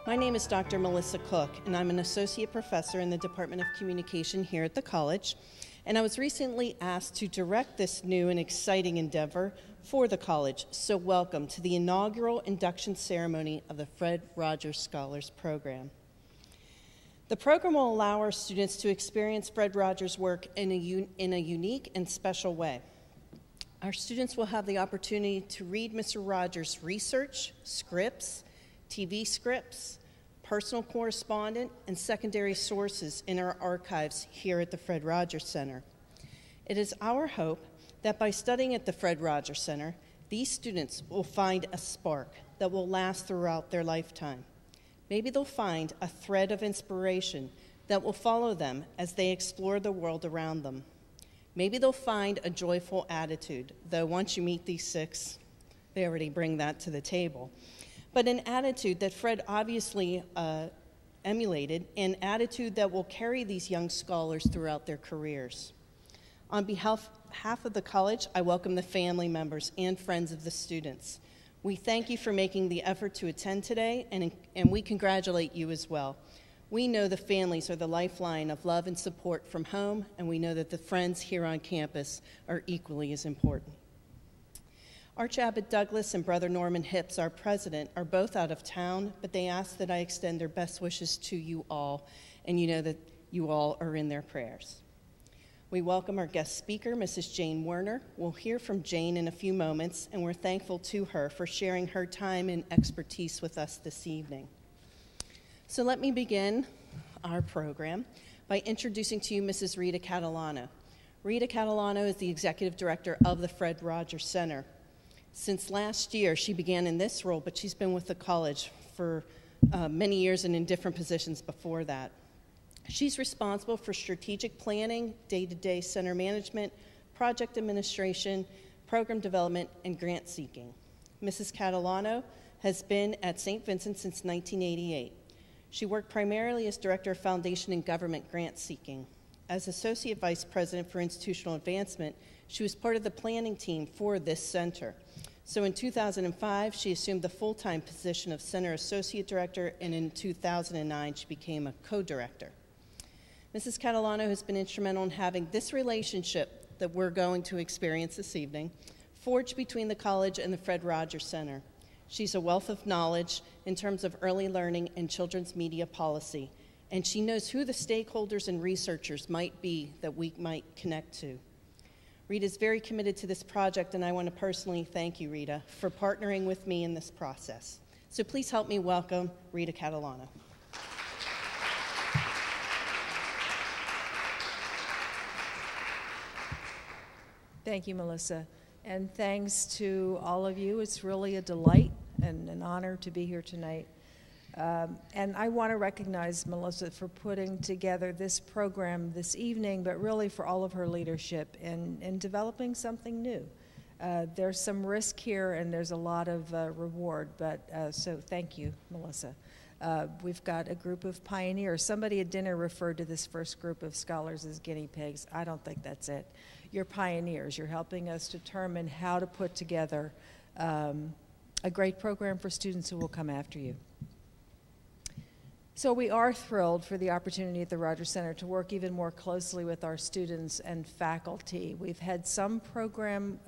My name is Dr. Melissa Cook, and I'm an associate professor in the Department of Communication here at the college. And I was recently asked to direct this new and exciting endeavor for the college. So welcome to the inaugural induction ceremony of the Fred Rogers Scholars Program. The program will allow our students to experience Fred Rogers' work in a unique and special way. Our students will have the opportunity to read Mr. Rogers' research, scripts, TV scripts, personal correspondence, and secondary sources in our archives here at the Fred Rogers Center. It is our hope that by studying at the Fred Rogers Center, these students will find a spark that will last throughout their lifetime. Maybe they'll find a thread of inspiration that will follow them as they explore the world around them. Maybe they'll find a joyful attitude, though once you meet these six, they already bring that to the table. But an attitude that Fred obviously emulated, an attitude that will carry these young scholars throughout their careers. On behalf of the college, I welcome the family members and friends of the students. We thank you for making the effort to attend today, and we congratulate you as well. We know the families are the lifeline of love and support from home, and we know that the friends here on campus are equally as important. Archabbot Douglas and Brother Norman Hips, our president, are both out of town, but they ask that I extend their best wishes to you all, and you know that you all are in their prayers. We welcome our guest speaker, Mrs. Jane Werner. We'll hear from Jane in a few moments, and we're thankful to her for sharing her time and expertise with us this evening. So let me begin our program by introducing to you Mrs. Rita Catalano. Rita Catalano is the executive director of the Fred Rogers Center. Since last year, she began in this role, but she's been with the college for many years and in different positions before that. She's responsible for strategic planning, day-to-day center management, project administration, program development, and grant seeking. Mrs. Catalano has been at St. Vincent since 1988. She worked primarily as Director of Foundation and Government Grant Seeking. As Associate Vice President for Institutional Advancement, she was part of the planning team for this center. So in 2005, she assumed the full-time position of Center Associate Director, and in 2009, she became a co-director. Mrs. Catalano has been instrumental in having this relationship that we're going to experience this evening forged between the college and the Fred Rogers Center. She's a wealth of knowledge in terms of early learning and children's media policy, and she knows who the stakeholders and researchers might be that we might connect to. Rita is very committed to this project, and I want to personally thank you, Rita, for partnering with me in this process. So please help me welcome Rita Catalano. Thank you, Melissa, and thanks to all of you. It's really a delight and an honor to be here tonight. And I want to recognize Melissa for putting together this program this evening, but really for all of her leadership in developing something new. There's some risk here and there's a lot of reward, but so thank you, Melissa. We've got a group of pioneers. Somebody at dinner referred to this first group of scholars as guinea pigs. I don't think that's it. You're pioneers. You're helping us determine how to put together a great program for students who will come after you. So we are thrilled for the opportunity at the Rogers Center to work even more closely with our students and faculty. We've had some program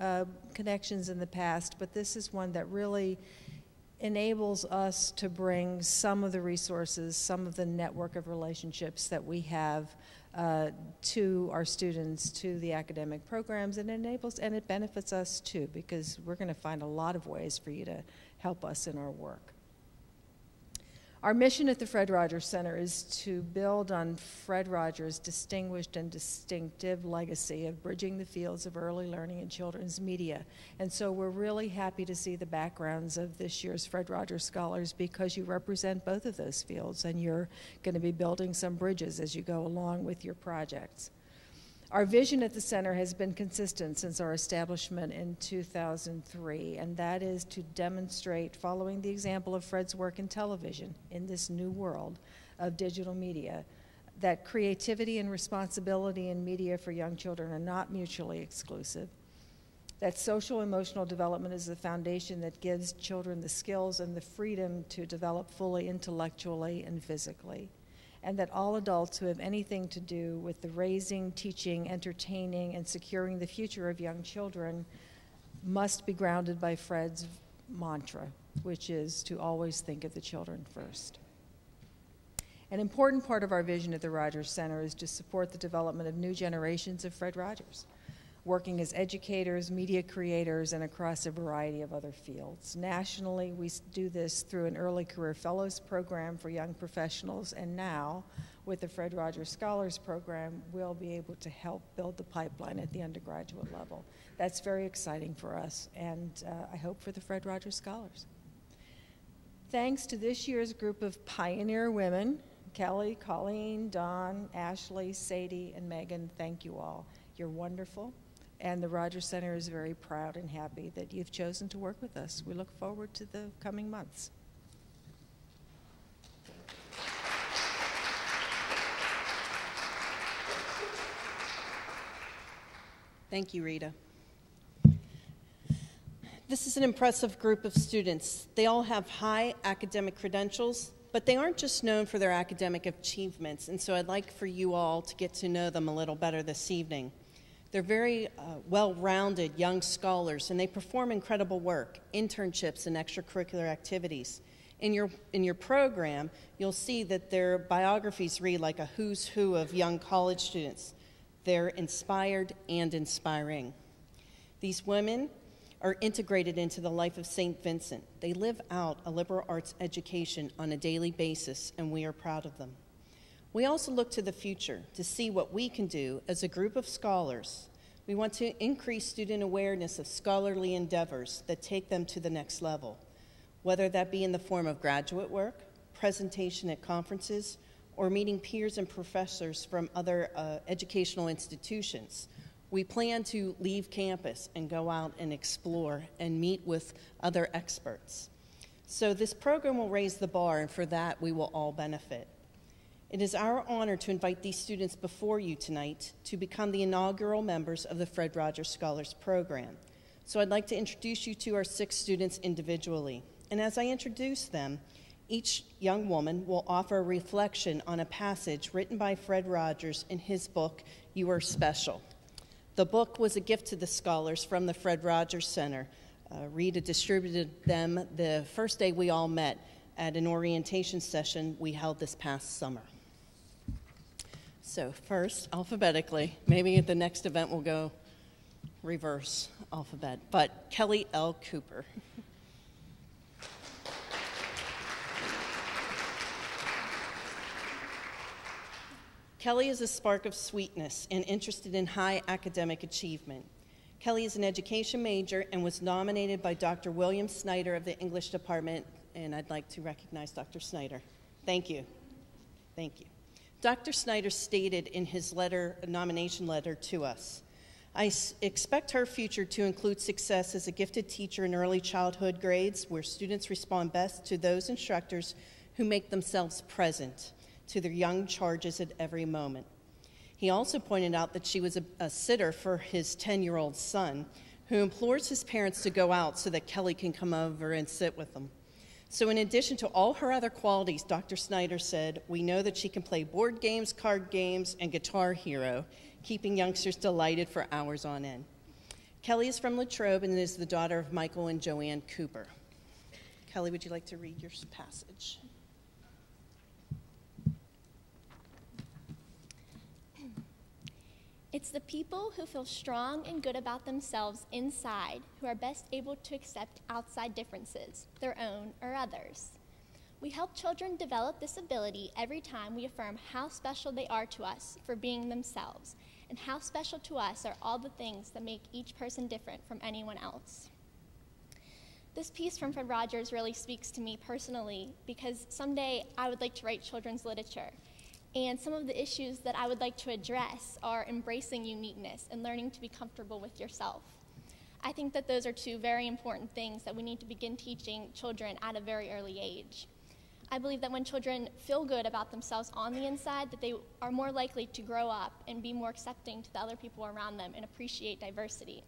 connections in the past, but this is one that really enables us to bring some of the resources, some of the network of relationships that we have to our students, to the academic programs, and it benefits us too, because we're going to find a lot of ways for you to help us in our work. Our mission at the Fred Rogers Center is to build on Fred Rogers' distinguished and distinctive legacy of bridging the fields of early learning in children's media. And so we're really happy to see the backgrounds of this year's Fred Rogers Scholars, because you represent both of those fields and you're going to be building some bridges as you go along with your projects. Our vision at the center has been consistent since our establishment in 2003, and that is to demonstrate, following the example of Fred's work in television in this new world of digital media, that creativity and responsibility in media for young children are not mutually exclusive, That social emotional development is the foundation that gives children the skills and the freedom to develop fully intellectually and physically. And that all adults who have anything to do with the raising, teaching, entertaining, and securing the future of young children must be grounded by Fred's mantra, which is to always think of the children first. An important part of our vision at the Rogers Center is to support the development of new generations of Fred Rogers, working as educators, media creators, and across a variety of other fields. Nationally, we do this through an early career fellows program for young professionals, and now, with the Fred Rogers Scholars Program, we'll be able to help build the pipeline at the undergraduate level. That's very exciting for us, and I hope for the Fred Rogers Scholars. Thanks to this year's group of pioneer women, Kelly, Colleen, Dawn, Ashley, Sadie, and Meghan, thank you all. You're wonderful, and the Rogers Center is very proud and happy that you've chosen to work with us. We look forward to the coming months. Thank you, Rita. This is an impressive group of students. They all have high academic credentials, but they aren't just known for their academic achievements, and so I'd like for you all to get to know them a little better this evening. They're very well-rounded young scholars, and they perform incredible work, internships, and extracurricular activities. In your program, you'll see that their biographies read like a who's who of young college students. They're inspired and inspiring. These women are integrated into the life of St. Vincent. They live out a liberal arts education on a daily basis, and we are proud of them. We also look to the future to see what we can do as a group of scholars. We want to increase student awareness of scholarly endeavors that take them to the next level, whether that be in the form of graduate work, presentation at conferences, or meeting peers and professors from other educational institutions. We plan to leave campus and go out and explore and meet with other experts. So this program will raise the bar, and for that we will all benefit. It is our honor to invite these students before you tonight to become the inaugural members of the Fred Rogers Scholars Program. So I'd like to introduce you to our 6 students individually. And as I introduce them, each young woman will offer a reflection on a passage written by Fred Rogers in his book, You Are Special. The book was a gift to the scholars from the Fred Rogers Center. Rita distributed them the first day we all met at an orientation session we held this past summer. So first, alphabetically, maybe at the next event we'll go reverse alphabet, but Kelly L. Cooper. Kelly is a spark of sweetness and interested in high academic achievement. Kelly is an education major and was nominated by Dr. William Snyder of the English department, and I'd like to recognize Dr. Snyder. Thank you. Thank you. Dr. Snyder stated in his nomination letter to us, I expect her future to include success as a gifted teacher in early childhood grades where students respond best to those instructors who make themselves present to their young charges at every moment. He also pointed out that she was a sitter for his 10-year-old son, who implores his parents to go out so that Kelly can come over and sit with them. So in addition to all her other qualities, Dr. Snyder said, we know that she can play board games, card games, and Guitar Hero, keeping youngsters delighted for hours on end. Kelly is from Latrobe and is the daughter of Michael and Joanne Cooper. Kelly, would you like to read your passage? It's the people who feel strong and good about themselves inside who are best able to accept outside differences, their own or others. We help children develop this ability every time we affirm how special they are to us for being themselves, and how special to us are all the things that make each person different from anyone else. This piece from Fred Rogers really speaks to me personally because someday I would like to write children's literature. And some of the issues that I would like to address are embracing uniqueness and learning to be comfortable with yourself. I think that those are 2 very important things that we need to begin teaching children at a very early age. I believe that when children feel good about themselves on the inside, that they are more likely to grow up and be more accepting to the other people around them and appreciate diversity.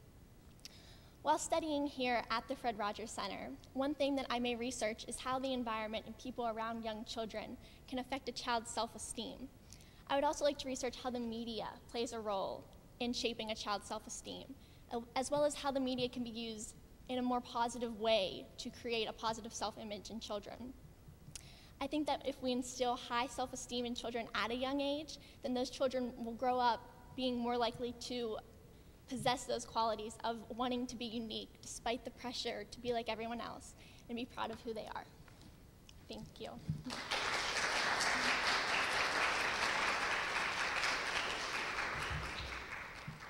While studying here at the Fred Rogers Center, one thing that I may research is how the environment and people around young children can affect a child's self-esteem. I would also like to research how the media plays a role in shaping a child's self-esteem, as well as how the media can be used in a more positive way to create a positive self-image in children. I think that if we instill high self-esteem in children at a young age, then those children will grow up being more likely to possess those qualities of wanting to be unique despite the pressure to be like everyone else and be proud of who they are. Thank you.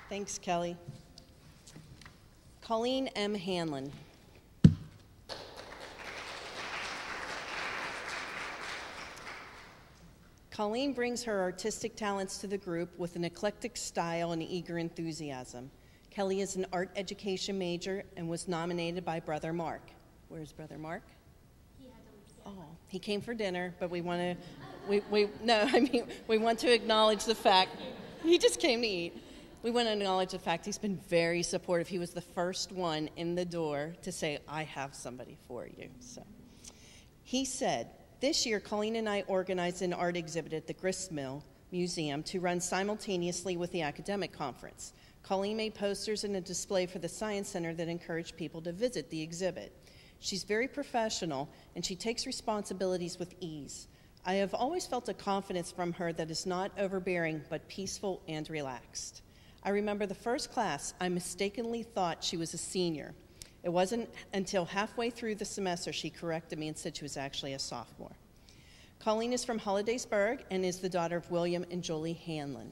Thanks, Kelly. Colleen M. Hanlon. Colleen brings her artistic talents to the group with an eclectic style and eager enthusiasm. Kelly is an art education major and was nominated by Brother Mark. Where's Brother Mark? Oh, he came for dinner, but we want to, we want to acknowledge the fact, he just came to eat. We want to acknowledge the fact he's been very supportive. He was the first one in the door to say, I have somebody for you. So he said, this year, Colleen and I organized an art exhibit at the Gristmill Museum to run simultaneously with the academic conference. Colleen made posters and a display for the Science Center that encouraged people to visit the exhibit. She's very professional, and she takes responsibilities with ease. I have always felt a confidence from her that is not overbearing, but peaceful and relaxed. I remember the first class, I mistakenly thought she was a senior. It wasn't until halfway through the semester she corrected me and said she was actually a sophomore. Colleen is from Hollidaysburg and is the daughter of William and Jolie Hanlon.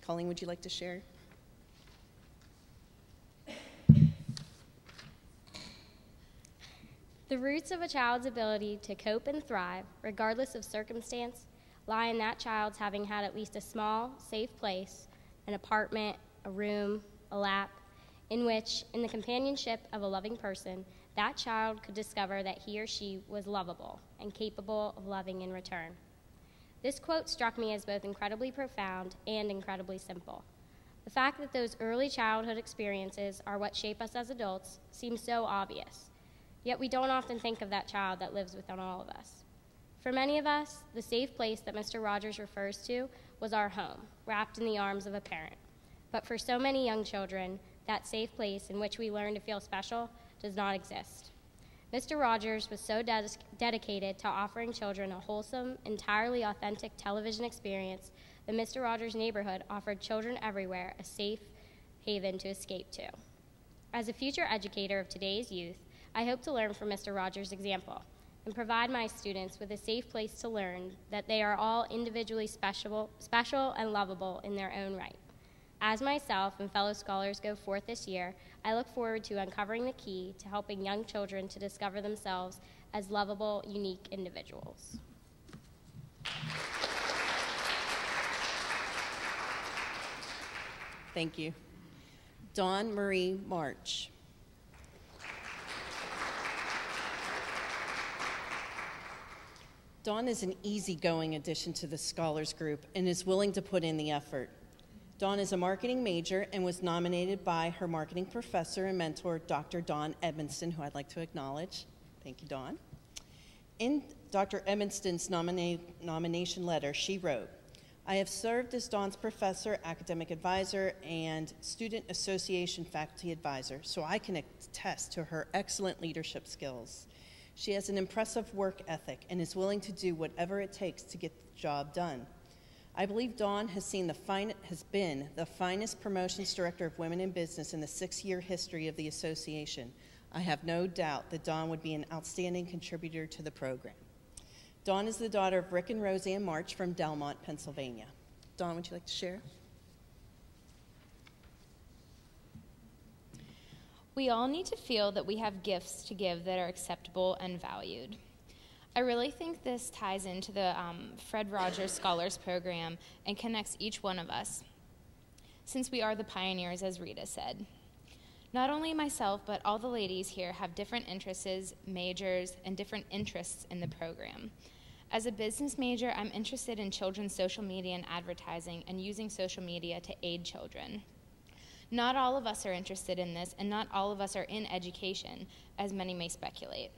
Colleen, would you like to share? The roots of a child's ability to cope and thrive, regardless of circumstance, lie in that child's having had at least a small, safe place, an apartment, a room, a lap, in which, in the companionship of a loving person, that child could discover that he or she was lovable and capable of loving in return. This quote struck me as both incredibly profound and incredibly simple. The fact that those early childhood experiences are what shape us as adults seems so obvious, yet we don't often think of that child that lives within all of us. For many of us, the safe place that Mr. Rogers refers to was our home, wrapped in the arms of a parent. But for so many young children, that safe place in which we learn to feel special does not exist. Mr. Rogers was so dedicated to offering children a wholesome, entirely authentic television experience that Mr. Rogers' neighborhood offered children everywhere a safe haven to escape to. As a future educator of today's youth, I hope to learn from Mr. Rogers' example and provide my students with a safe place to learn that they are all individually special and lovable in their own right. As myself and fellow scholars go forth this year, I look forward to uncovering the key to helping young children to discover themselves as lovable, unique individuals. Thank you. Dawn Marie March. Dawn is an easygoing addition to the Scholars Group and is willing to put in the effort. Dawn is a marketing major and was nominated by her marketing professor and mentor, Dr. Dawn Edmonston, who I'd like to acknowledge. Thank you, Dawn. In Dr. Edmonston's nomination letter, she wrote, I have served as Dawn's professor, academic advisor, and student association faculty advisor, so I can attest to her excellent leadership skills. She has an impressive work ethic and is willing to do whatever it takes to get the job done. I believe Dawn has been the finest promotions director of women in business in the 6-year history of the association. I have no doubt that Dawn would be an outstanding contributor to the program. Dawn is the daughter of Rick and Roseanne March from Delmont, Pennsylvania. Dawn, would you like to share? We all need to feel that we have gifts to give that are acceptable and valued. I really think this ties into the Fred Rogers Scholars Program and connects each one of us, since we are the pioneers, as Rita said. Not only myself, but all the ladies here have different interests, majors, and different interests in the program. As a business major, I'm interested in children's social media and advertising and using social media to aid children. Not all of us are interested in this, and not all of us are in education, as many may speculate.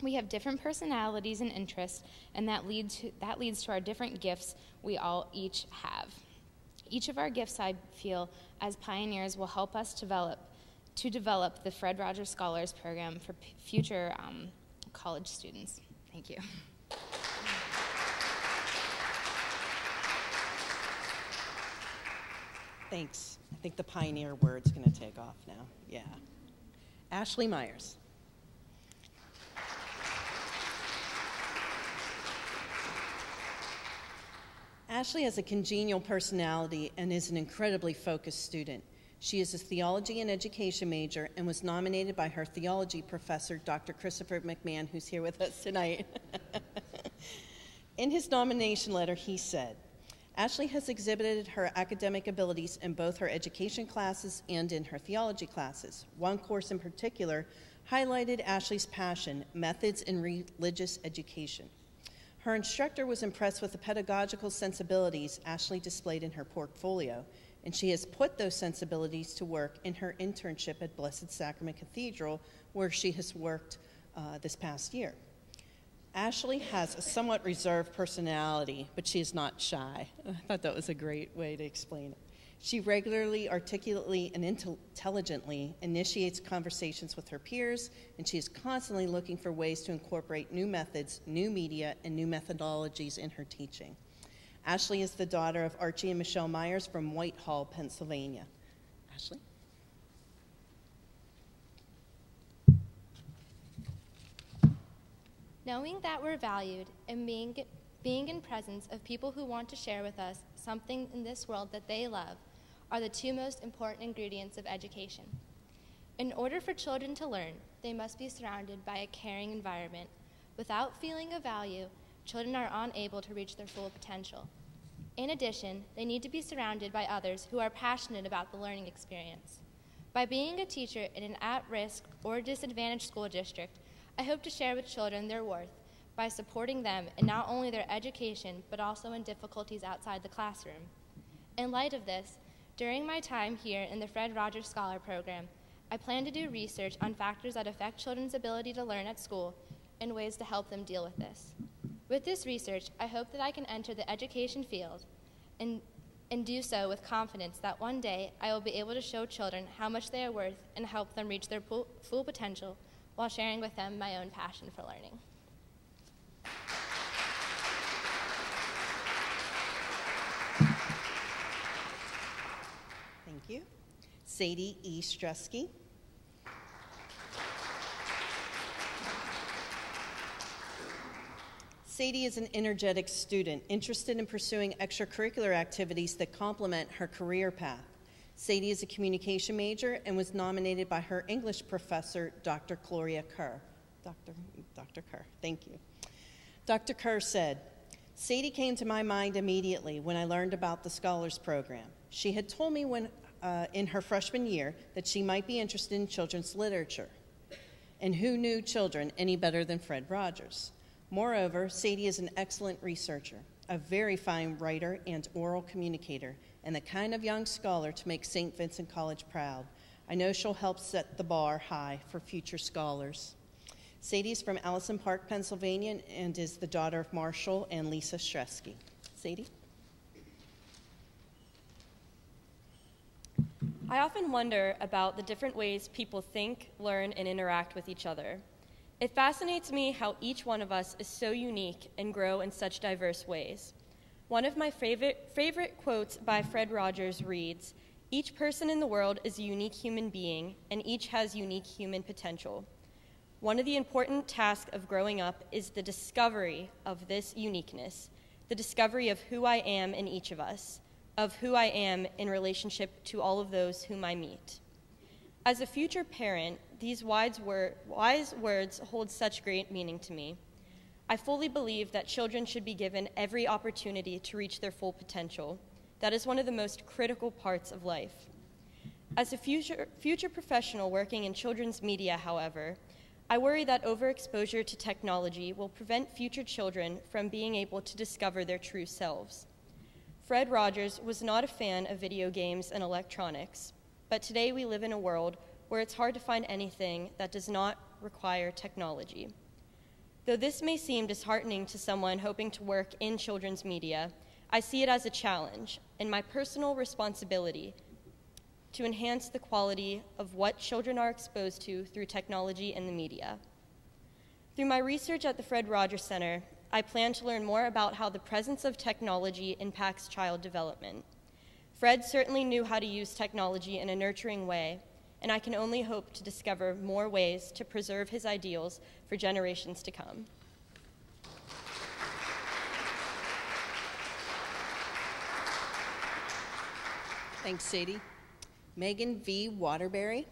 We have different personalities and interests, and that leads to our different gifts we all each have. Each of our gifts, I feel, as pioneers will help us develop the Fred Rogers Scholars Program for future college students. Thank you. Thanks. I think the pioneer word's going to take off now. Yeah. Ashley Myers. Ashley has a congenial personality and is an incredibly focused student. She is a theology and education major and was nominated by her theology professor, Dr. Christopher McMahon, who's here with us tonight. In his nomination letter, he said, Ashley has exhibited her academic abilities in both her education classes and in her theology classes. One course in particular highlighted Ashley's passion, methods in religious education. Her instructor was impressed with the pedagogical sensibilities Ashley displayed in her portfolio, and she has put those sensibilities to work in her internship at Blessed Sacrament Cathedral, where she has worked this past year. Ashley has a somewhat reserved personality, but she is not shy. I thought that was a great way to explain it. She regularly, articulately, and intelligently initiates conversations with her peers, and she is constantly looking for ways to incorporate new methods, new media, and new methodologies in her teaching. Ashley is the daughter of Archie and Michelle Myers from Whitehall, Pennsylvania. Ashley? Knowing that we're valued and being in presence of people who want to share with us something in this world that they love are the two most important ingredients of education. In order for children to learn, they must be surrounded by a caring environment. Without feeling of value, children are unable to reach their full potential. In addition, they need to be surrounded by others who are passionate about the learning experience. By being a teacher in an at-risk or disadvantaged school district, I hope to share with children their worth by supporting them in not only their education, but also in difficulties outside the classroom. In light of this, during my time here in the Fred Rogers Scholar Program, I plan to do research on factors that affect children's ability to learn at school and ways to help them deal with this. With this research, I hope that I can enter the education field and do so with confidence that one day I will be able to show children how much they are worth and help them reach their full potential while sharing with them my own passion for learning. Thank you. Sadie E. Stresky. Sadie is an energetic student, interested in pursuing extracurricular activities that complement her career path. Sadie is a communication major and was nominated by her English professor, Dr. Gloria Kerr. Dr. Kerr, thank you. Dr. Kerr said, Sadie came to my mind immediately when I learned about the Scholars Program. She had told me in her freshman year that she might be interested in children's literature. And who knew children any better than Fred Rogers? Moreover, Sadie is an excellent researcher, a very fine writer and oral communicator, and the kind of young scholar to make St. Vincent College proud. I know she'll help set the bar high for future scholars. Sadie is from Allison Park, Pennsylvania, and is the daughter of Marshall and Lisa Stresky. Sadie? I often wonder about the different ways people think, learn, and interact with each other. It fascinates me how each one of us is so unique and grow in such diverse ways. One of my favorite quotes by Fred Rogers reads, "Each person in the world is a unique human being, and each has unique human potential." One of the important tasks of growing up is the discovery of this uniqueness, the discovery of who I am in each of us, of who I am in relationship to all of those whom I meet. As a future parent, these wise words hold such great meaning to me. I fully believe that children should be given every opportunity to reach their full potential. That is one of the most critical parts of life. As a future professional working in children's media, however, I worry that overexposure to technology will prevent future children from being able to discover their true selves. Fred Rogers was not a fan of video games and electronics. but today we live in a world where it's hard to find anything that does not require technology. Though this may seem disheartening to someone hoping to work in children's media, I see it as a challenge and my personal responsibility to enhance the quality of what children are exposed to through technology and the media. Through my research at the Fred Rogers Center, I plan to learn more about how the presence of technology impacts child development. Fred certainly knew how to use technology in a nurturing way, and I can only hope to discover more ways to preserve his ideals for generations to come. Thanks, Sadie. Meghan V. Waterbury.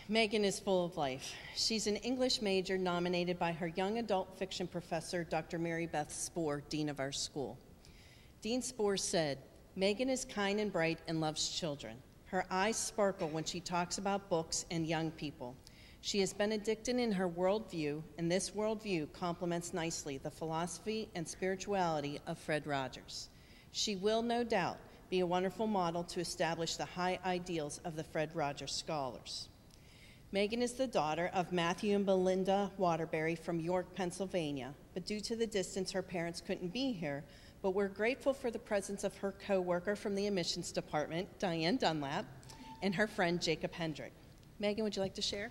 Meghan is full of life. She's an English major nominated by her young adult fiction professor, Dr. Mary Beth Spohr, dean of our school. Dean Spohr said, "Meghan is kind and bright and loves children. Her eyes sparkle when she talks about books and young people. She is Benedictine in her worldview, and this worldview complements nicely the philosophy and spirituality of Fred Rogers. She will, no doubt, be a wonderful model to establish the high ideals of the Fred Rogers scholars." Meghan is the daughter of Matthew and Belinda Waterbury from York, Pennsylvania, but due to the distance, her parents couldn't be here, but we're grateful for the presence of her co-worker from the admissions department, Diane Dunlap, and her friend, Jacob Hendrick. Meghan, would you like to share?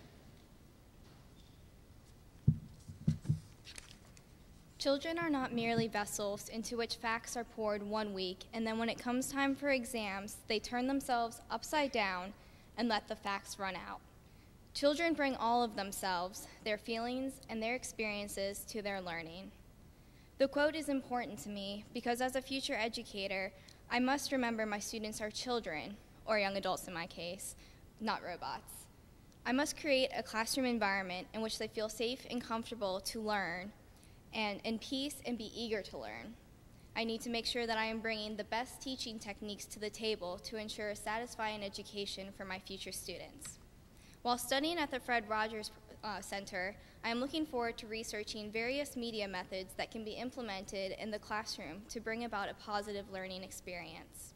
Children are not merely vessels into which facts are poured 1 week, and then when it comes time for exams, they turn themselves upside down and let the facts run out. Children bring all of themselves, their feelings, and their experiences to their learning. The quote is important to me because as a future educator, I must remember my students are children, or young adults in my case, not robots. I must create a classroom environment in which they feel safe and comfortable to learn, and in peace and be eager to learn. I need to make sure that I am bringing the best teaching techniques to the table to ensure a satisfying education for my future students. While studying at the Fred Rogers Center, I am looking forward to researching various media methods that can be implemented in the classroom to bring about a positive learning experience.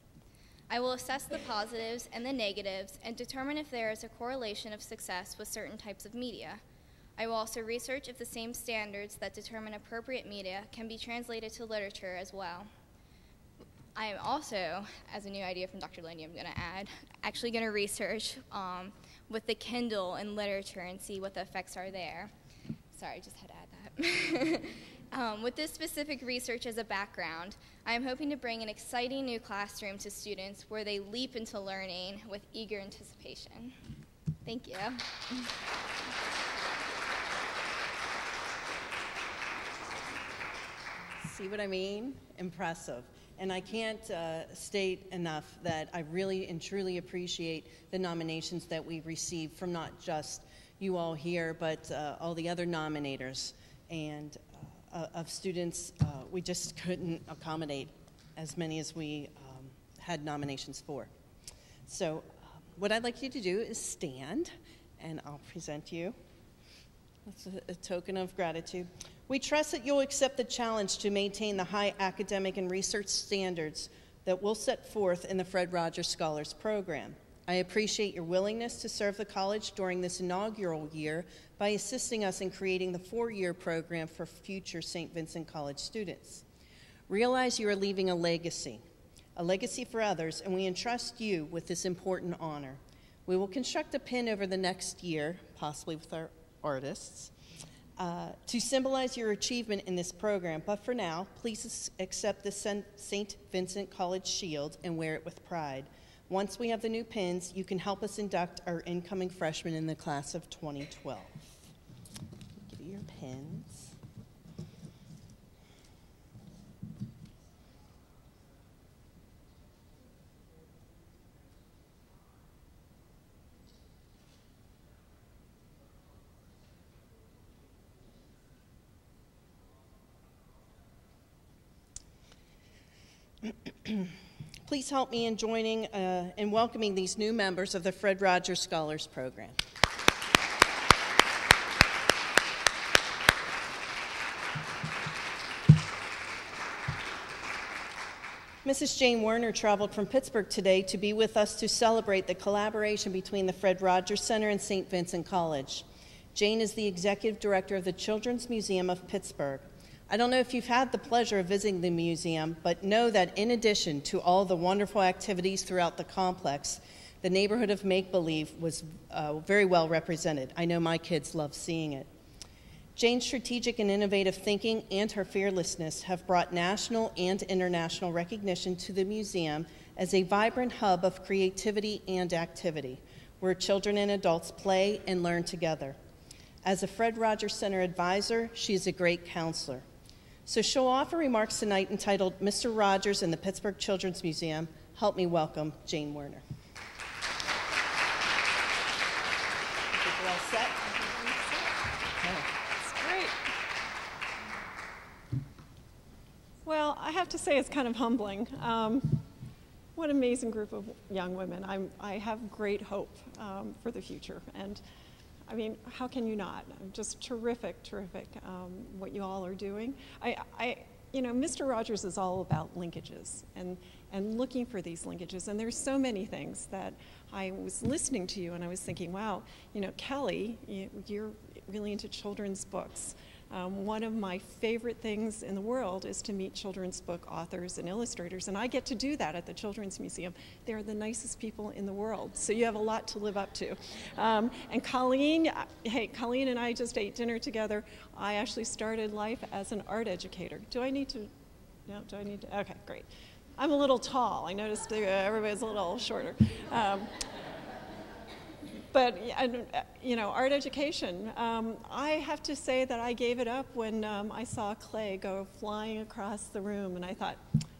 I will assess the positives and the negatives and determine if there is a correlation of success with certain types of media. I will also research if the same standards that determine appropriate media can be translated to literature as well. I am also, as a new idea from Dr. Lindy, I'm going to add, actually going to research with the Kindle and literature and see what the effects are there. Sorry, I just had to add that. With this specific research as a background, I am hoping to bring an exciting new classroom to students where they leap into learning with eager anticipation. Thank you. See what I mean? Impressive. And I can't state enough that I really and truly appreciate the nominations that we received from not just you all here, but all the other nominators and of students. We just couldn't accommodate as many as we had nominations for. So what I'd like you to do is stand, and I'll present you. That's a token of gratitude. We trust that you'll accept the challenge to maintain the high academic and research standards that we'll set forth in the Fred Rogers Scholars Program. I appreciate your willingness to serve the college during this inaugural year by assisting us in creating the 4-year program for future St. Vincent College students. Realize you are leaving a legacy for others, and we entrust you with this important honor. We will construct a pin over the next year, possibly with our artists, to symbolize your achievement in this program, but for now, please accept the St. Vincent College Shield and wear it with pride. Once we have the new pins, you can help us induct our incoming freshmen in the class of 2012. Give you your pins. Please help me in joining and welcoming these new members of the Fred Rogers Scholars Program. Mrs. Jane Werner traveled from Pittsburgh today to be with us to celebrate the collaboration between the Fred Rogers Center and St. Vincent College. Jane is the executive director of the Children's Museum of Pittsburgh. I don't know if you've had the pleasure of visiting the museum, but know that in addition to all the wonderful activities throughout the complex, the neighborhood of make-believe was very well represented. I know my kids love seeing it. Jane's strategic and innovative thinking and her fearlessness have brought national and international recognition to the museum as a vibrant hub of creativity and activity, where children and adults play and learn together. As a Fred Rogers Center advisor, she is a great counselor. So she'll offer remarks tonight entitled Mr. Rogers and the Pittsburgh Children's Museum. Help me welcome Jane Werner. I think we're all set. That's great. Well, I have to say it's kind of humbling. What an amazing group of young women. I have great hope for the future. And I mean, how can you not? Just terrific what you all are doing. You know, Mr. Rogers is all about linkages and looking for these linkages. And there's so many things that I was listening to you and I was thinking, wow, you know, Kelly, you're really into children's books. One of my favorite things in the world is to meet children's book authors and illustrators, and I get to do that at the Children's Museum. They're the nicest people in the world, so you have a lot to live up to. And Colleen, Colleen and I just ate dinner together. I actually started life as an art educator. Do I need to? No, do I need to? Okay, great. I'm a little tall. I noticed everybody's a little shorter. But, you know, art education, I have to say that I gave it up when I saw Clay go flying across the room, and I thought,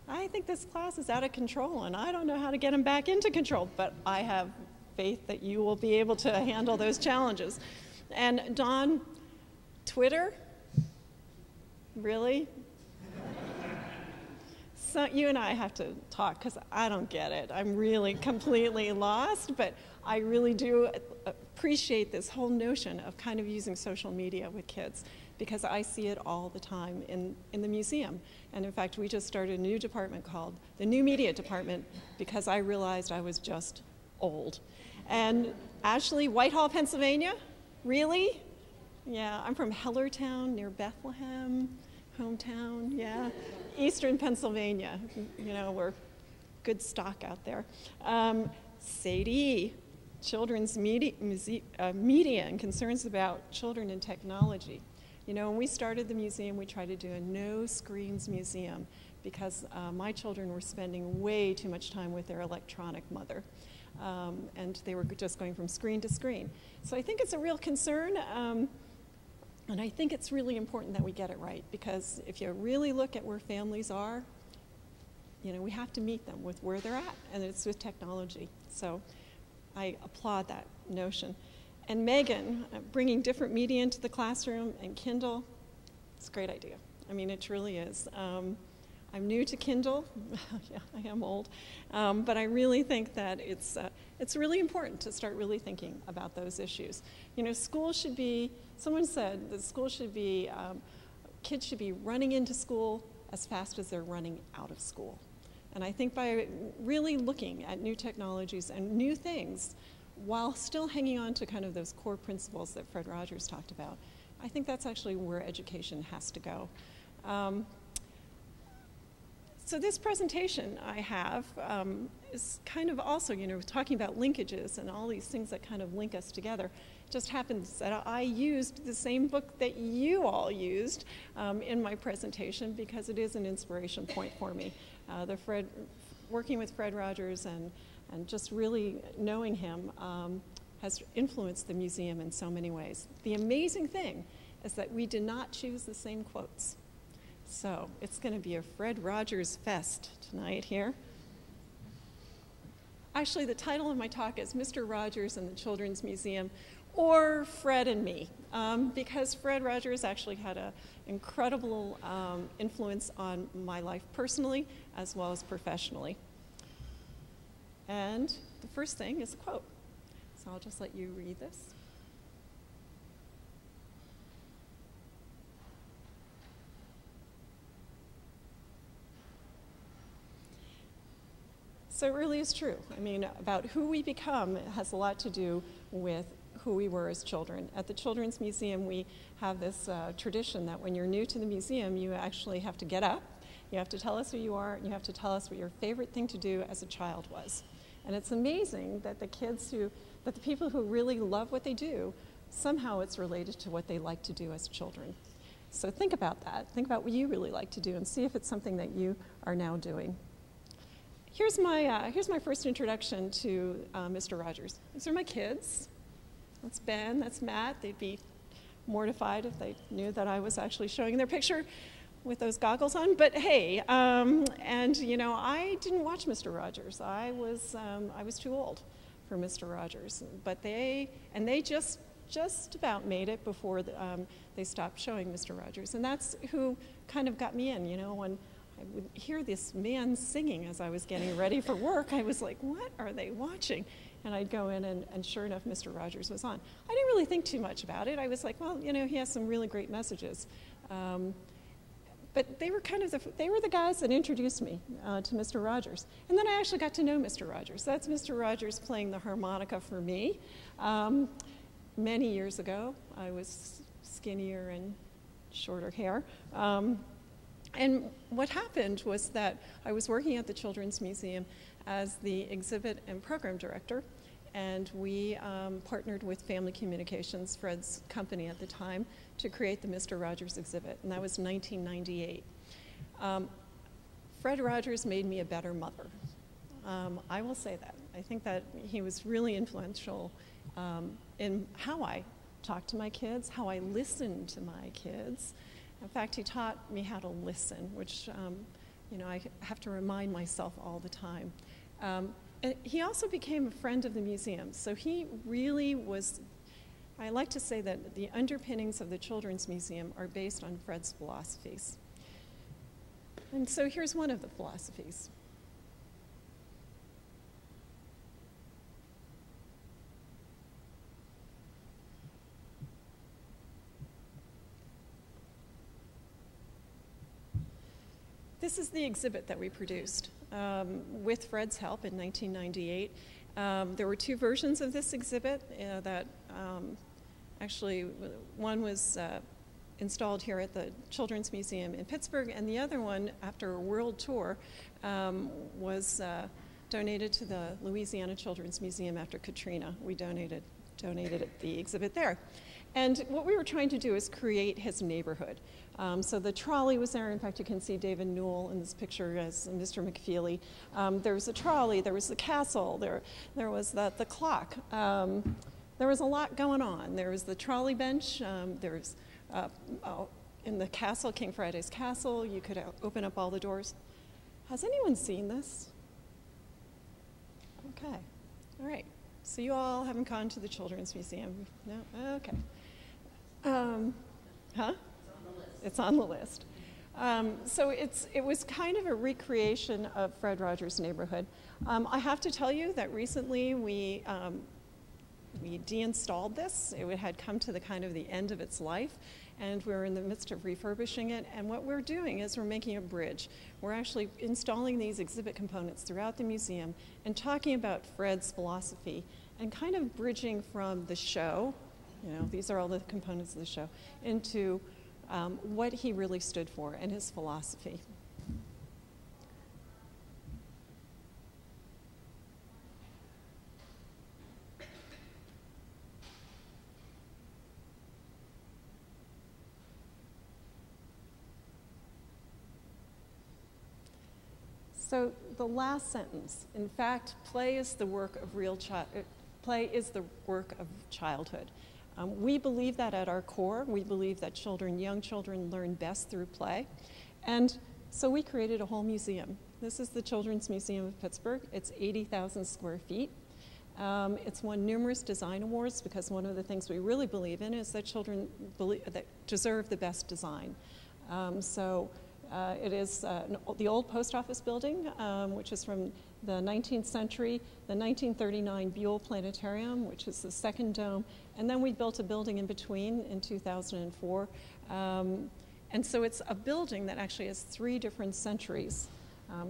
I think this class is out of control, and I don't know how to get him back into control, but I have faith that you will be able to handle those challenges. And Dawn, Twitter? Really? So you and I have to talk, because I don't get it. I'm really completely lost, but I really do appreciate this whole notion of kind of using social media with kids, because I see it all the time in the museum. And in fact, we just started a new department called the New Media Department, because I realized I was just old. And Ashley, Whitehall, Pennsylvania? Really? Yeah, I'm from Hellertown near Bethlehem, hometown, yeah. Eastern Pennsylvania, you know, we're good stock out there. Sadie, children's media and concerns about children and technology. You know, when we started the museum, we tried to do a no screens museum because my children were spending way too much time with their electronic mother. And they were just going from screen to screen. So I think it's a real concern. And I think it's really important that we get it right, because if you really look at where families are, you know, we have to meet them with where they're at, and it's with technology. So I applaud that notion. And Meghan, bringing different media into the classroom and Kindle, it's a great idea. I mean, it truly is. I'm new to Kindle. Yeah, I am old. But I really think that it's really important to start really thinking about those issues. You know, school should be, someone said that school should be, kids should be running into school as fast as they're running out of school. And I think by really looking at new technologies and new things, while still hanging on to kind of those core principles that Fred Rogers talked about, I think that's actually where education has to go. So this presentation I have is kind of also, you know, talking about linkages and all these things that kind of link us together. It just happens that I used the same book that you all used in my presentation, because it is an inspiration point for me. Working with Fred Rogers and just really knowing him has influenced the museum in so many ways. The amazing thing is that we did not choose the same quotes. So it's going to be a Fred Rogers fest tonight here. Actually, the title of my talk is Mr. Rogers and the Children's Museum, or Fred and Me, because Fred Rogers actually had an incredible influence on my life personally as well as professionally. And the first thing is a quote. So I'll just let you read this. So it really is true. I mean, about who we become has a lot to do with who we were as children. At the Children's Museum, we have this tradition that when you're new to the museum, you actually have to get up, you have to tell us who you are, and you have to tell us what your favorite thing to do as a child was. And it's amazing that the people who really love what they do, somehow it's related to what they like to do as children. So think about that. Think about what you really like to do and see if it's something that you are now doing. Here's my first introduction to Mr. Rogers. These are my kids. That's Ben, that's Matt. They'd be mortified if they knew that I was actually showing their picture with those goggles on. But hey, and you know, I didn't watch Mr. Rogers. I was too old for Mr. Rogers. But they just about made it before they stopped showing Mr. Rogers. And that's who kind of got me in, you know, when I would hear this man singing as I was getting ready for work. I was like, what are they watching? And I'd go in, and sure enough, Mr. Rogers was on. I didn't really think too much about it. I was like, well, you know, he has some really great messages. But they were the guys that introduced me to Mr. Rogers. And then I actually got to know Mr. Rogers. That's Mr. Rogers playing the harmonica for me. Many years ago, I was skinnier and shorter hair. And what happened was that I was working at the Children's Museum as the exhibit and program director, and we partnered with Family Communications, Fred's company at the time, to create the Mr. Rogers exhibit, and that was 1998. Fred Rogers made me a better mother. I will say that. I think that he was really influential in how I talked to my kids, how I listened to my kids. In fact, he taught me how to listen, which you know, I have to remind myself all the time. And he also became a friend of the museum, so he really was, I like to say that the underpinnings of the Children's Museum are based on Fred's philosophies. And so here's one of the philosophies. This is the exhibit that we produced with Fred's help in 1998. There were two versions of this exhibit that actually one was installed here at the Children's Museum in Pittsburgh, and the other one, after a world tour, was donated to the Louisiana Children's Museum after Katrina. We donated the exhibit there. And what we were trying to do is create his neighborhood. So the trolley was there. In fact, you can see David Newell in this picture as Mr. McFeely. There was a trolley, there was the castle, there was the clock. There was a lot going on. There was the trolley bench. There was, in the castle, King Friday's castle, you could open up all the doors. Has anyone seen this? Okay, all right. So you all haven't gone to the Children's Museum? No? Okay. Huh? It's on the list. So it was kind of a recreation of Fred Rogers' neighborhood. I have to tell you that recently we deinstalled this. It had come to the kind of the end of its life, and we're in the midst of refurbishing it. And what we're doing is we're making a bridge. We're actually installing these exhibit components throughout the museum and talking about Fred's philosophy and kind of bridging from the show, you know, these are all the components of the show, into what he really stood for and his philosophy. So the last sentence, in fact, play is the work of childhood. We believe that at our core. We believe that young children learn best through play. And so we created a whole museum. This is the Children's Museum of Pittsburgh. It's 80,000 square feet. It's won numerous design awards because one of the things we really believe in is that children that deserve the best design. It is the old post office building, which is from the 19th century, the 1939 Buell Planetarium, which is the second dome, and then we built a building in between in 2004. And so it's a building that actually has 3 different centuries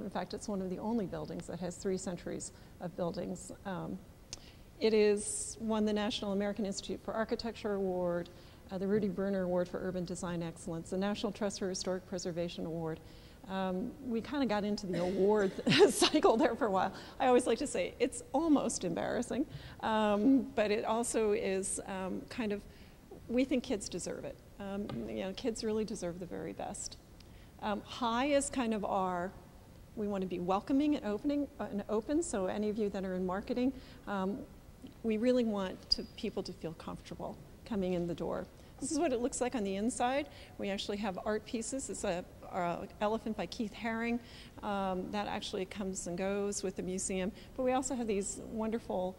In fact, it's one of the only buildings that has 3 centuries of buildings. It is won the National American Institute for Architecture Award, the Rudy Bruner Award for Urban Design Excellence, the National Trust for Historic Preservation Award. We kind of got into the award cycle there for a while. I always like to say it's almost embarrassing, but it also is kind of, we think kids deserve it. Kids really deserve the very best. High is kind of our, we want to be welcoming and open, so any of you that are in marketing, we really want people to feel comfortable coming in the door. This is what it looks like on the inside. We actually have art pieces. It's a elephant by Keith Haring that actually comes and goes with the museum. But we also have these wonderful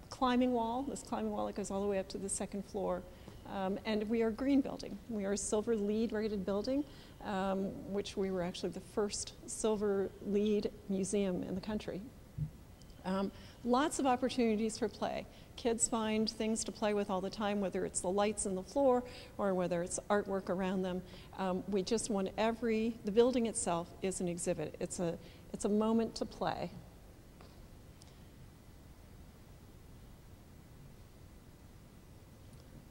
climbing wall, this climbing wall that goes all the way up to the 2nd floor. And we are a green building. We are a silver LEED rated building, which we were actually the first silver LEED museum in the country. Lots of opportunities for play. Kids find things to play with all the time, whether it's the lights in the floor or whether it's artwork around them. We just want the building itself is an exhibit. It's a moment to play.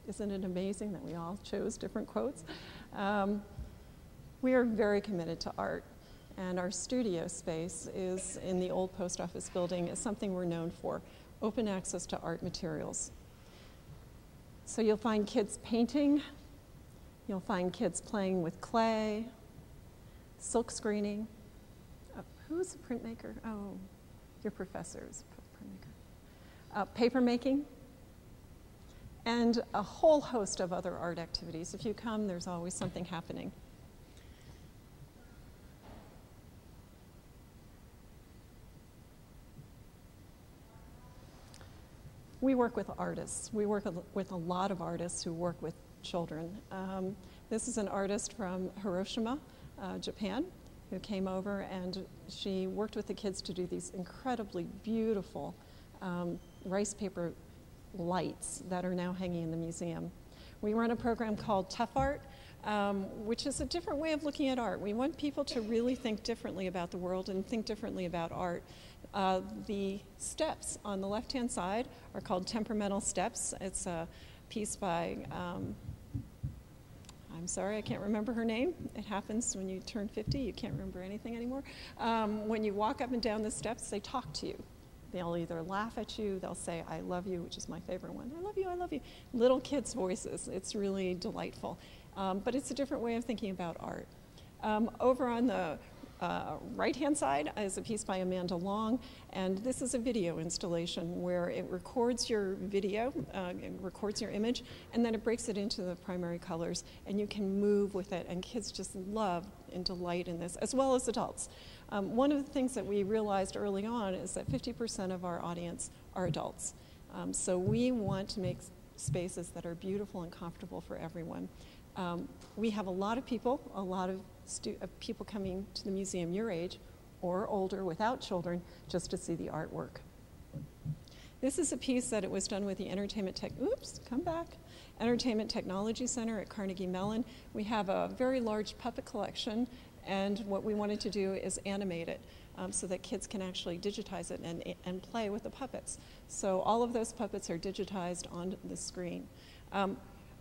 Isn't it amazing that we all chose different quotes? We are very committed to art. And our studio space is in the old post office building is something we're known for, open access to art materials. So you'll find kids painting, you'll find kids playing with clay, silk screening. Who's a printmaker? Oh, your professor is a printmaker. Paper making, and a whole host of other art activities. If you come, there's always something happening. We work with artists. We work with a lot of artists who work with children. This is an artist from Hiroshima, Japan, who came over, and she worked with the kids to do these incredibly beautiful rice paper lights that are now hanging in the museum. We run a program called Tough Art, which is a different way of looking at art. We want people to really think differently about the world and think differently about art. The steps on the left-hand side are called temperamental steps. It's a piece by, I'm sorry, I can't remember her name. It happens when you turn 50, you can't remember anything anymore. When you walk up and down the steps, they talk to you. They'll either laugh at you, they'll say, I love you, which is my favorite one. I love you, I love you. Little kids' voices. It's really delightful. But it's a different way of thinking about art. Over on the right-hand side is a piece by Amanda Long, and this is a video installation where it records your video, it records your image, and then it breaks it into the primary colors, and you can move with it, and kids just love and delight in this, as well as adults. One of the things that we realized early on is that 50% of our audience are adults. So we want to make spaces that are beautiful and comfortable for everyone. We have a lot of people, people coming to the museum your age or older without children just to see the artwork. This is a piece that it was done with the Entertainment Technology Center at Carnegie Mellon. We have a very large puppet collection, and what we wanted to do is animate it so that kids can actually digitize it and play with the puppets. So all of those puppets are digitized on the screen.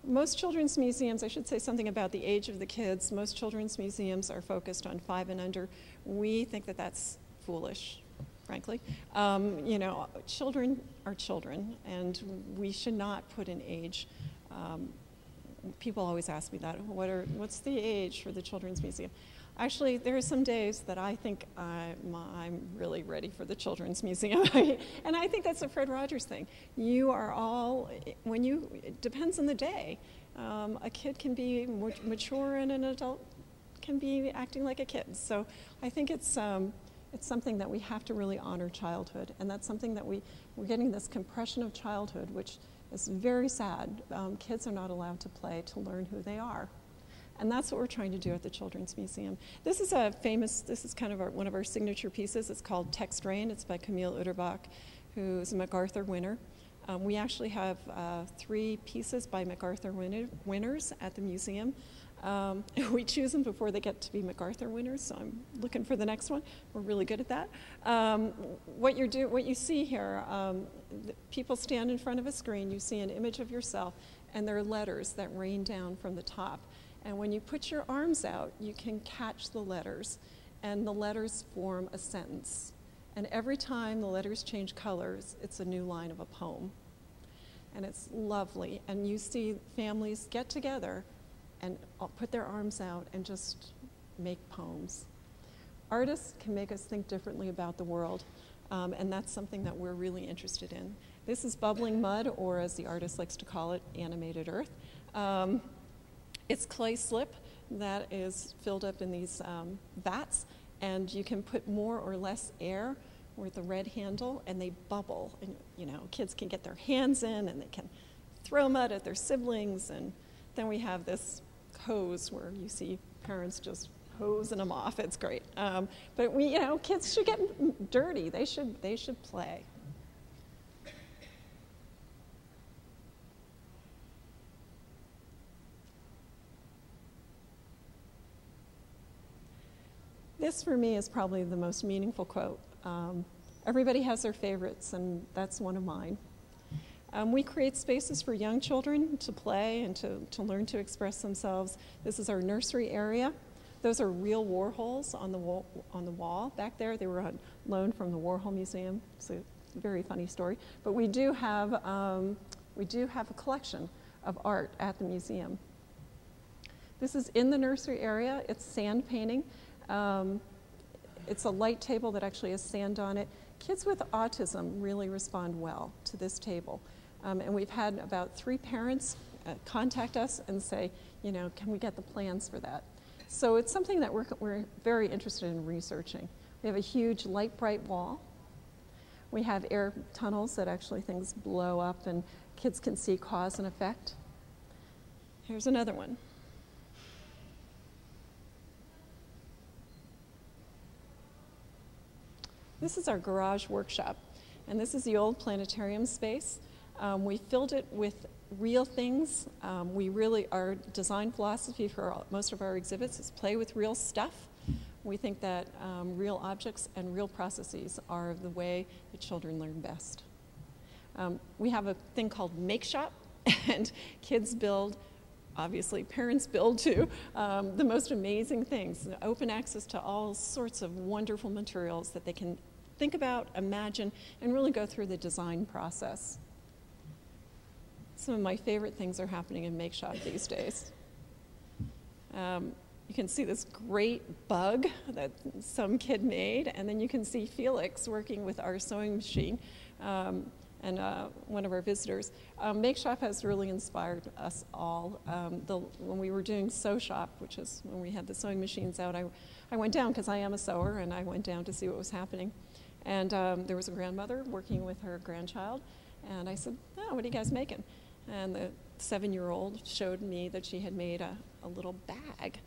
Most children's museums, I should say something about the age of the kids, most children's museums are focused on 5 and under. We think that that's foolish, frankly. You know, children are children, and we should not put an age. People always ask me that, what's the age for the Children's Museum? Actually, there are some days that I think I'm really ready for the Children's Museum. And I think that's a Fred Rogers thing. You are all, it depends on the day. A kid can be mature and an adult can be acting like a kid. So I think it's something that we have to really honor childhood. And that's something that we're getting this compression of childhood, which is very sad. Kids are not allowed to play to learn who they are. And that's what we're trying to do at the Children's Museum. This is this is kind of one of our signature pieces. It's called Text Rain. It's by Camille Uterbach, who's a MacArthur winner. We actually have 3 pieces by MacArthur winners at the museum. We choose them before they get to be MacArthur winners, so I'm looking for the next one. We're really good at that. What you see here, people stand in front of a screen, you see an image of yourself, and there are letters that rain down from the top. And when you put your arms out, you can catch the letters, and the letters form a sentence. And every time the letters change colors, it's a new line of a poem. And it's lovely. And you see families get together and put their arms out and just make poems. Artists can make us think differently about the world, and that's something that we're really interested in. This is bubbling mud, or as the artist likes to call it, animated earth. It's clay slip that is filled up in these vats, and you can put more or less air with a red handle, and they bubble. And kids can get their hands in, and they can throw mud at their siblings. And then we have this hose where you see parents just hosing them off. It's great. But kids should get dirty. They should play. This, for me, is probably the most meaningful quote. Everybody has their favorites, and that's one of mine. We create spaces for young children to play and to learn to express themselves. This is our nursery area. Those are real Warhols on the wall back there. They were on loan from the Warhol Museum. It's a very funny story. But we do have a collection of art at the museum. This is in the nursery area. It's sand painting. It's a light table that actually has sand on it. Kids with autism really respond well to this table. And we've had about 3 parents contact us and say, can we get the plans for that? So it's something that we're very interested in researching. We have a huge light bright wall. We have air tunnels that actually things blow up and kids can see cause and effect. Here's another one. This is our garage workshop, and this is the old planetarium space. We filled it with real things. Our design philosophy for most of our exhibits is play with real stuff. We think that real objects and real processes are the way that children learn best. We have a thing called Make Shop, and kids build, obviously parents build too, the most amazing things, open access to all sorts of wonderful materials that they can think about, imagine, and really go through the design process. Some of my favorite things are happening in Make Shop these days. You can see this great bug that some kid made, and then you can see Felix working with our sewing machine and one of our visitors. Make Shop has really inspired us all. When we were doing Sew Shop, which is when we had the sewing machines out, I went down because I am a sewer, and I went down to see what was happening. And there was a grandmother working with her grandchild, and I said, what are you guys making? And the 7-year-old showed me that she had made a little bag.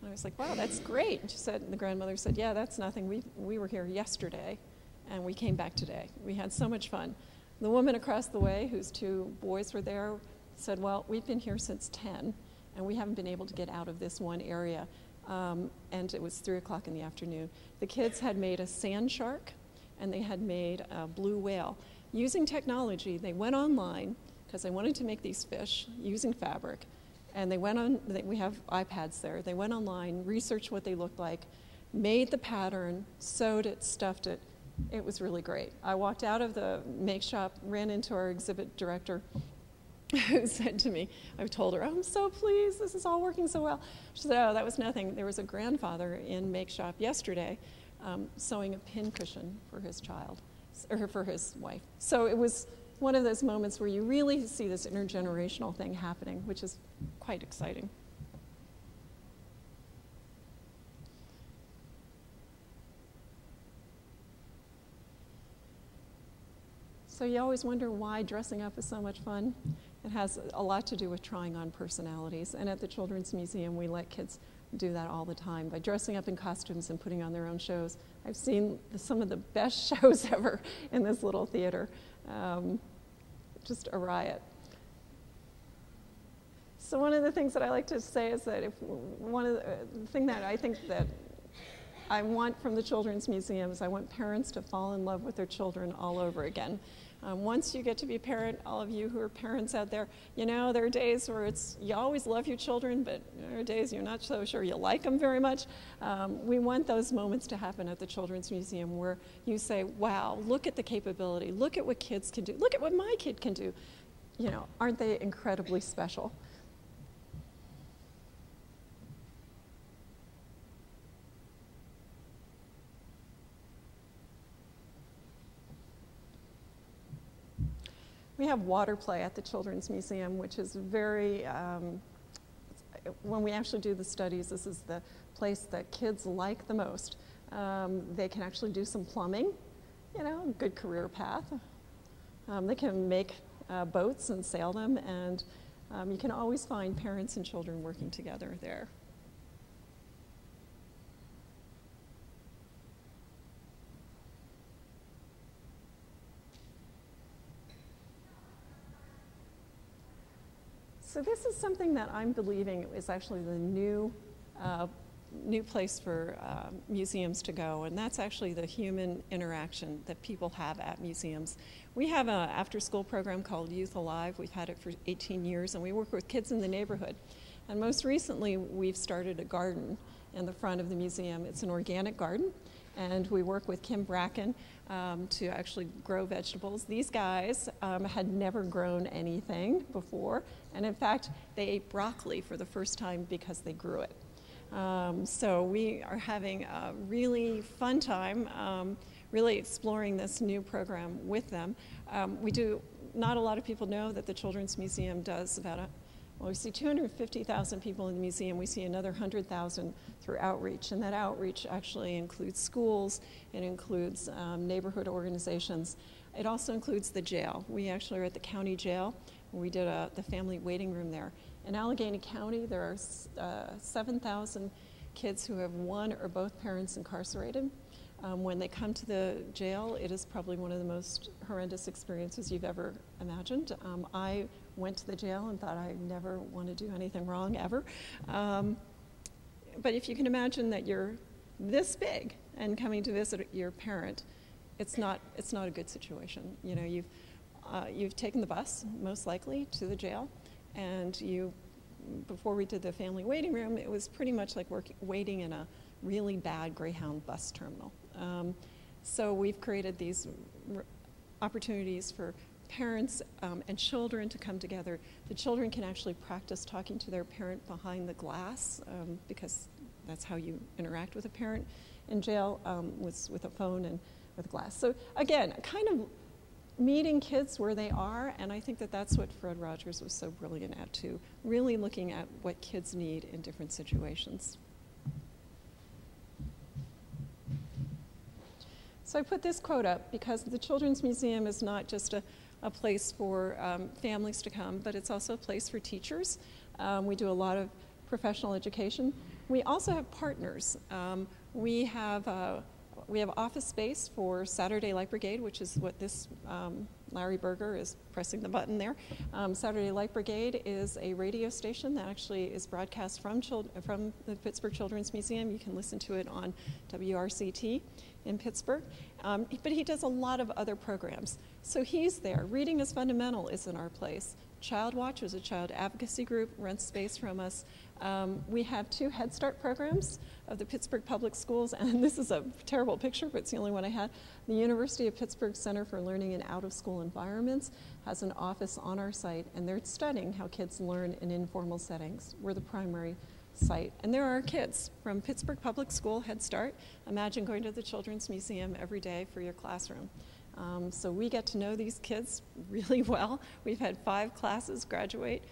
And I was like, wow, that's great. And the grandmother said, yeah, that's nothing. We were here yesterday, and we came back today. We had so much fun. The woman across the way, whose 2 boys were there, said, well, we've been here since 10, and we haven't been able to get out of this one area. And it was 3 o'clock in the afternoon. The kids had made a sand shark, and they had made a blue whale. Using technology, they went online, because they wanted to make these fish using fabric, and we have iPads there. They went online, researched what they looked like, made the pattern, sewed it, stuffed it. It was really great. I walked out of the Make Shop, ran into our exhibit director, who said to me, I told her, I'm so pleased, this is all working so well. She said, oh, that was nothing. There was a grandfather in Make Shop yesterday sewing a pin cushion for his child, or for his wife. So it was one of those moments where you really see this intergenerational thing happening, which is quite exciting. So you always wonder why dressing up is so much fun. It has a lot to do with trying on personalities. And at the Children's Museum, we let kids do that all the time by dressing up in costumes and putting on their own shows. I've seen some of the best shows ever in this little theater. Just a riot. So one of the things that I like to say is that the thing that I think that I want from the Children's Museum is I want parents to fall in love with their children all over again. Once you get to be a parent, all of you who are parents out there, you know, there are days where you always love your children, but there are days you're not so sure you like them very much. We want those moments to happen at the Children's Museum where you say, wow, look at the capability, look at what kids can do, look at what my kid can do. You know, aren't they incredibly special? We have water play at the Children's Museum, which is very, when we actually do the studies, this is the place that kids like the most. They can actually do some plumbing, you know, good career path. They can make boats and sail them, and you can always find parents and children working together there. So this is something that I'm believing is actually the new place for museums to go, and that's actually the human interaction that people have at museums. We have an after-school program called Youth Alive. We've had it for 18 years, and we work with kids in the neighborhood. And most recently, we've started a garden in the front of the museum. It's an organic garden, and we work with Kim Bracken to actually grow vegetables. These guys had never grown anything before, and in fact, they ate broccoli for the first time because they grew it. So we are having a really fun time, really exploring this new program with them. Not a lot of people know that the Children's Museum does well, we see 250,000 people in the museum. We see another 100,000 through outreach, and that outreach actually includes schools. It includes neighborhood organizations. It also includes the jail. We actually are at the county jail. We did the family waiting room there. In Allegheny County, there are 7,000 kids who have one or both parents incarcerated. When they come to the jail, it is probably one of the most horrendous experiences you've ever imagined. I went to the jail and thought I never want to do anything wrong ever. But if you can imagine that you're this big and coming to visit your parent, it's not a good situation. You know, you've taken the bus, most likely, to the jail, and before we did the family waiting room, it was pretty much like waiting in a really bad Greyhound bus terminal. So we've created these opportunities for parents and children to come together. The children can actually practice talking to their parent behind the glass, because that's how you interact with a parent in jail, with a phone and with glass. So again, kind of meeting kids where they are, and I think that that's what Fred Rogers was so brilliant at too, really looking at what kids need in different situations. So I put this quote up because the Children's Museum is not just a place for families to come, but it's also a place for teachers. We do a lot of professional education. We also have partners. We have office space for Saturday Light Brigade, which is what this Larry Berger is pressing the button there. Saturday Light Brigade is a radio station that actually is broadcast from the Pittsburgh Children's Museum. You can listen to it on WRCT in Pittsburgh. But he does a lot of other programs. So he's there. Reading is Fundamental is in our place. Child Watch is a child advocacy group, rents space from us. We have 2 Head Start programs of the Pittsburgh Public Schools, and this is a terrible picture, but it's the only one I had. The University of Pittsburgh Center for Learning in Out-of-School Environments has an office on our site, and they're studying how kids learn in informal settings. We're the primary site. And there are kids from Pittsburgh Public School, Head Start. Imagine going to the Children's Museum every day for your classroom. So we get to know these kids really well. We've had 5 classes graduate.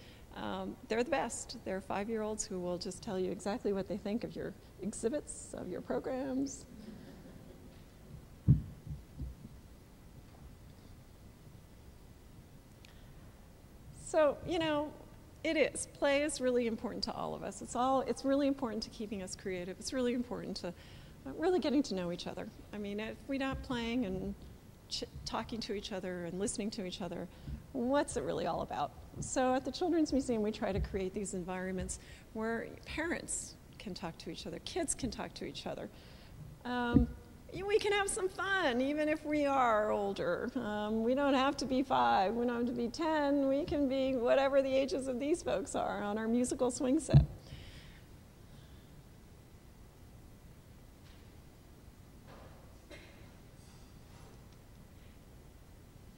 They're the best. They're 5-year-olds who will just tell you exactly what they think of your exhibits, of your programs. So, you know, it is. Play is really important to all of us. It's really important to keeping us creative. It's really important to really getting to know each other. I mean, if we're not playing and talking to each other and listening to each other, what's it really all about? So at the Children's Museum, we try to create these environments where parents can talk to each other, kids can talk to each other. We can have some fun, even if we are older. We don't have to be 5, we don't have to be 10, we can be whatever the ages of these folks are on our musical swing set.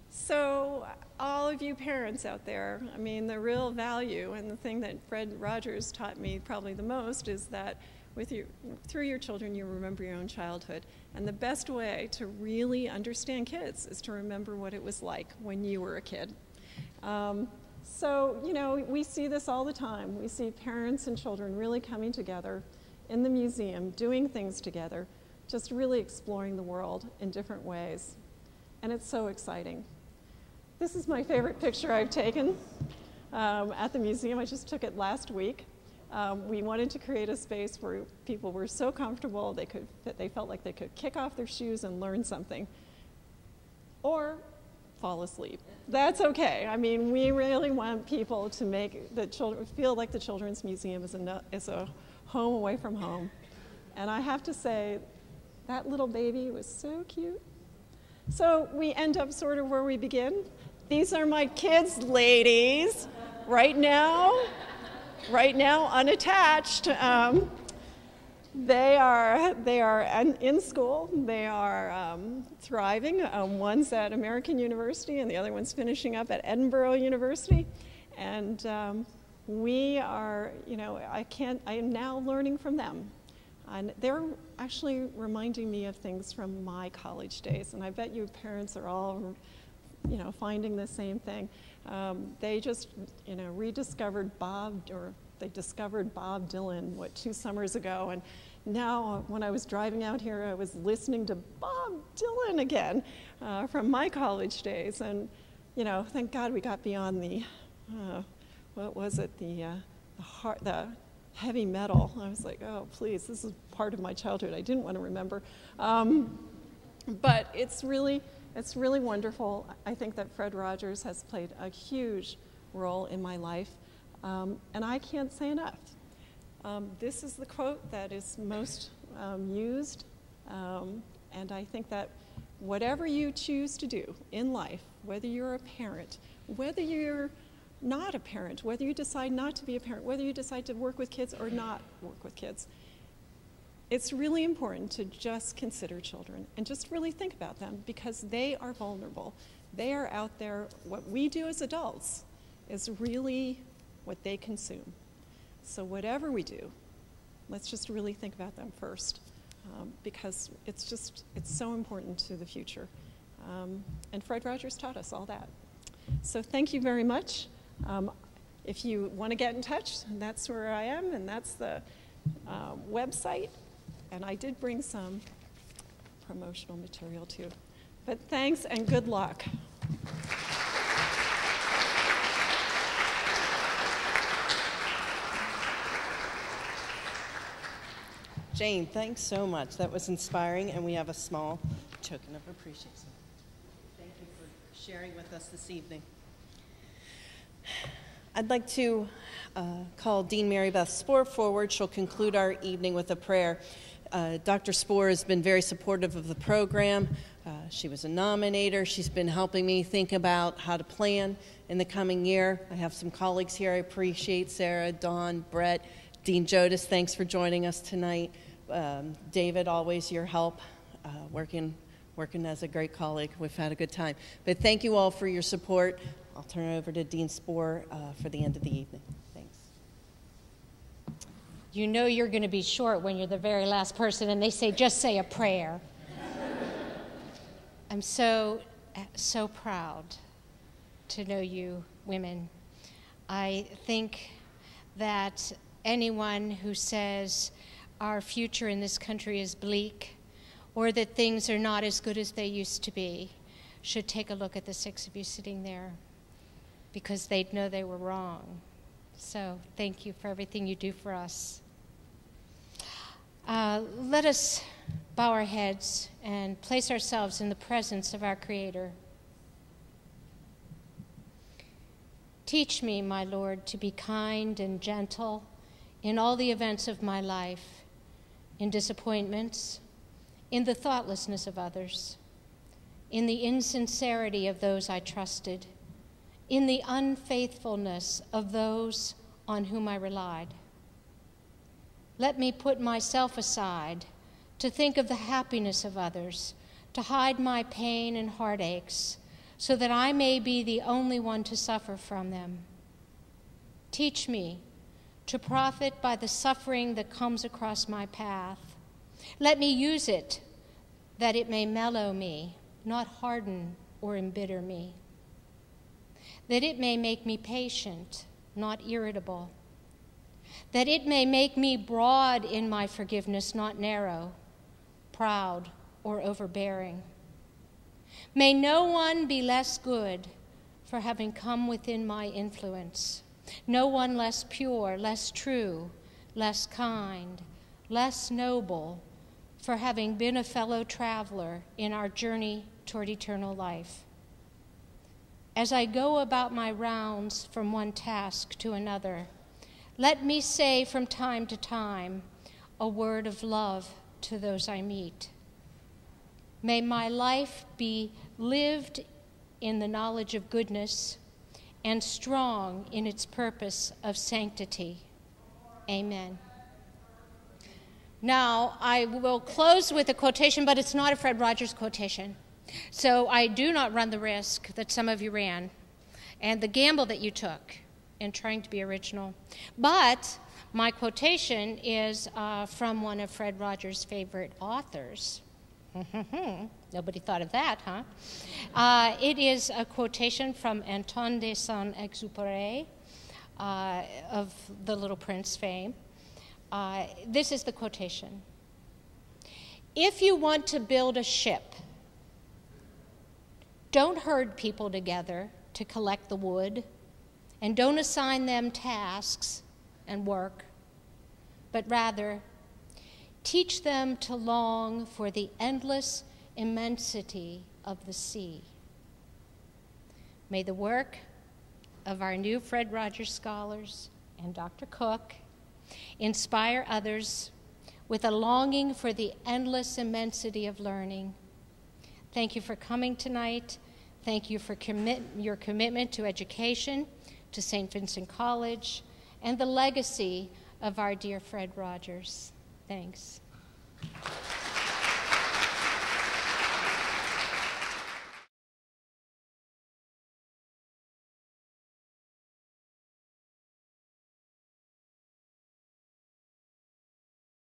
So all of you parents out there, I mean, the real value and the thing that Fred Rogers taught me probably the most is that through your children, you remember your own childhood. And the best way to really understand kids is to remember what it was like when you were a kid. So, you know, we see this all the time. We see parents and children really coming together in the museum, doing things together, just really exploring the world in different ways. And it's so exciting. This is my favorite picture I've taken at the museum. I just took it last week. We wanted to create a space where people were so comfortable that they felt like they could kick off their shoes and learn something, or fall asleep. That's okay. I mean, we really want people to make the children feel like the Children's Museum is a home away from home. And I have to say, that little baby was so cute. So we end up sort of where we begin. These are my kids, ladies, right now unattached. They are in school. They are thriving. One's at American University, and the other one's finishing up at Edinburgh University. And we are, you know, I am now learning from them. And they're actually reminding me of things from my college days. And I bet you parents are all, you know, finding the same thing. They just, you know, they discovered Bob Dylan, 2 summers ago, and now when I was driving out here, I was listening to Bob Dylan again from my college days, and, you know, thank God we got beyond the, what was it, the heavy metal. I was like, oh, please, this is part of my childhood. I didn't want to remember, but it's really wonderful. I think that Fred Rogers has played a huge role in my life, and I can't say enough. This is the quote that is most used, and I think that whatever you choose to do in life, whether you're a parent, whether you're not a parent, whether you decide not to be a parent, whether you decide to work with kids or not work with kids, it's really important to just consider children and just really think about them, because they are vulnerable. They are out there. What we do as adults is really what they consume. So whatever we do, let's just really think about them first, because it's so important to the future. And Fred Rogers taught us all that. So thank you very much. If you want to get in touch, that's where I am, and that's the website. And I did bring some promotional material too. But thanks and good luck. Jane, thanks so much. That was inspiring, and we have a small token of appreciation. Thank you for sharing with us this evening. I'd like to call Dean Mary Beth Spohr forward. She'll conclude our evening with a prayer. Dr. Spohr has been very supportive of the program. She was a nominator. She's been helping me think about how to plan in the coming year. I have some colleagues here I appreciate: Sarah, Dawn, Brett, Dean Jodis. Thanks for joining us tonight. David, always your help, working as a great colleague. We've had a good time. But thank you all for your support. I'll turn it over to Dean Spohr for the end of the evening. Thanks. You know you're going to be short when you're the very last person and they say, just say a prayer. I'm so proud to know you women. I think that anyone who says our future in this country is bleak, or that things are not as good as they used to be, should take a look at the 6 of you sitting there, because they'd know they were wrong. So thank you for everything you do for us. Let us bow our heads and place ourselves in the presence of our Creator. Teach me, my Lord, to be kind and gentle in all the events of my life, in disappointments, in the thoughtlessness of others, in the insincerity of those I trusted, in the unfaithfulness of those on whom I relied. Let me put myself aside to think of the happiness of others, to hide my pain and heartaches, so that I may be the only one to suffer from them. Teach me to profit by the suffering that comes across my path. Let me use it that it may mellow me, not harden or embitter me. That it may make me patient, not irritable. That it may make me broad in my forgiveness, not narrow, proud or overbearing. May no one be less good for having come within my influence. No one less pure, less true, less kind, less noble for having been a fellow traveler in our journey toward eternal life. As I go about my rounds from one task to another, let me say from time to time a word of love to those I meet. May my life be lived in the knowledge of goodness and strong in its purpose of sanctity. Amen. Now, I will close with a quotation, but it's not a Fred Rogers quotation. So I do not run the risk that some of you ran and the gamble that you took in trying to be original. But my quotation is from one of Fred Rogers' favorite authors. Nobody thought of that, huh? It is a quotation from Antoine de Saint-Exupéry of The Little Prince fame. This is the quotation. If you want to build a ship, don't herd people together to collect the wood, and don't assign them tasks and work, but rather teach them to long for the endless immensity of the sea. May the work of our new Fred Rogers scholars and Dr. Cook inspire others with a longing for the endless immensity of learning. Thank you for coming tonight. Thank you for your commitment to education, to St. Vincent College, and the legacy of our dear Fred Rogers. Thanks.